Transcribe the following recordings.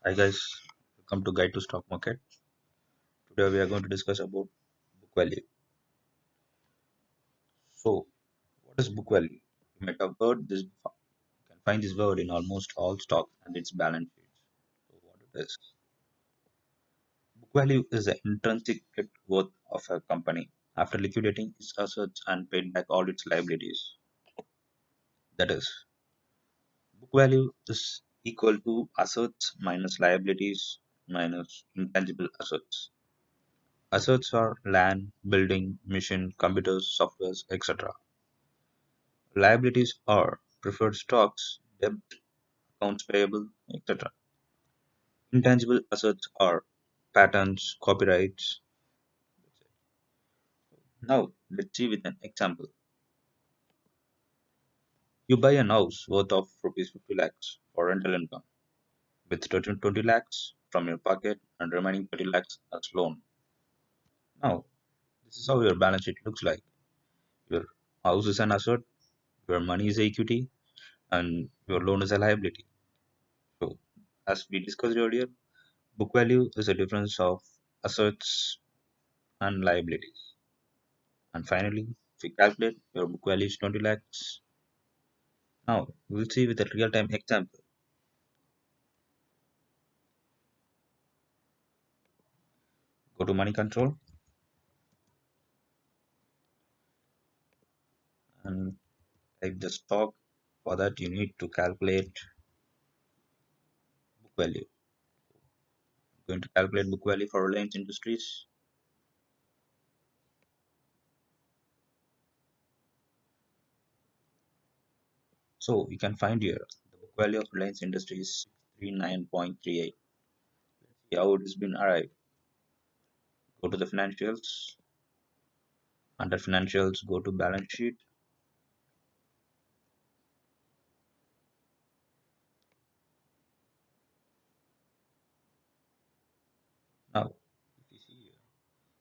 Hi guys, welcome to Guide to Stock Market. Today we are going to discuss about book value. So, what is book value? You might have heard this before. You can find this word in almost all stocks and its balance sheets. So, what it is? Book value is the intrinsic net worth of a company after liquidating its assets and paid back all its liabilities. That is, book value is equal to assets minus liabilities minus intangible assets. Assets are land, building, machine, computers, softwares, etc. Liabilities are preferred stocks, debt, accounts payable, etc. Intangible assets are patents, copyrights. Now, let's see with an example. You buy a house worth of rupees 50 lakhs for rental income with 20 lakhs from your pocket and remaining 30 lakhs as loan. Now, this is how your balance sheet looks like. Your house is an asset, your money is equity, and your loan is a liability. So, as we discussed earlier, book value is a difference of assets and liabilities. And finally, if we calculate your book value is 20 lakhs. Now, we'll see with a real-time example. Go to money control and type the stock. For that, you need to calculate book value. Going to calculate book value for Reliance Industries. So you can find here the book value of Reliance Industries is 639.38. See how it has been arrived. Go to the financials. Under financials, go to balance sheet. Now, if you see here,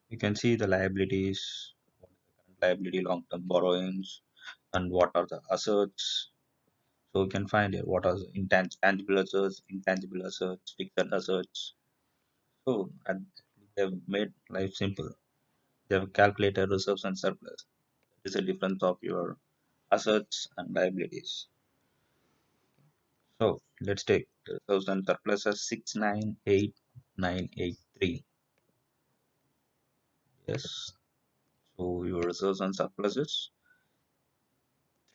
you can see the liabilities, what is the current liability, long-term borrowings, and what are the assets. So you can find here what are the intangible assets, fixed assets. So and they have made life simple. They have calculated reserves and surplus. This is the difference of your assets and liabilities. So let's take the reserves and surplus as 698,983. Yes. So your reserves and surpluses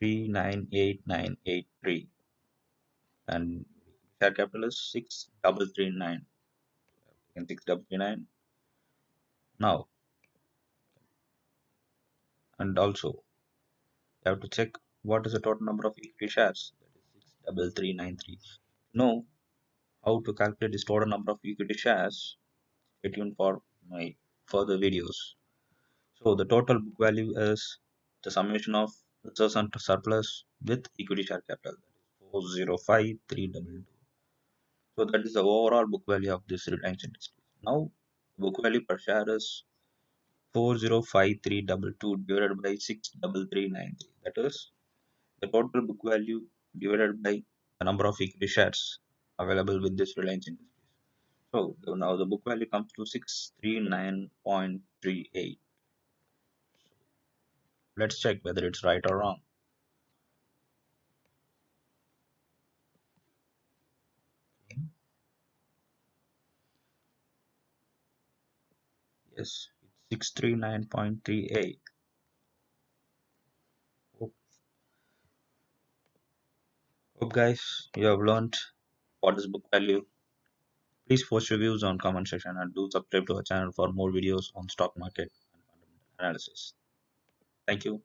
398,983 and share capital is 6,339 and 6,339 now. And also you have to check what is the total number of equity shares, that is 6,393. Know how to calculate this total number of equity shares, stay tuned for my further videos. So the total book value is the summation of reserves and surplus with equity share capital, that is 405,322. So that is the overall book value of this Reliance Industries. Now, book value per share is 405,322 divided by 63393. That is the total book value divided by the number of equity shares available with this Reliance Industries. So now the book value comes to 639.38. Let's check whether it's right or wrong. Yes, it's 639.38. Hope, hope guys you have learned what is book value. Please post your views on comment section and do subscribe to our channel for more videos on stock market and fundamental analysis. Thank you.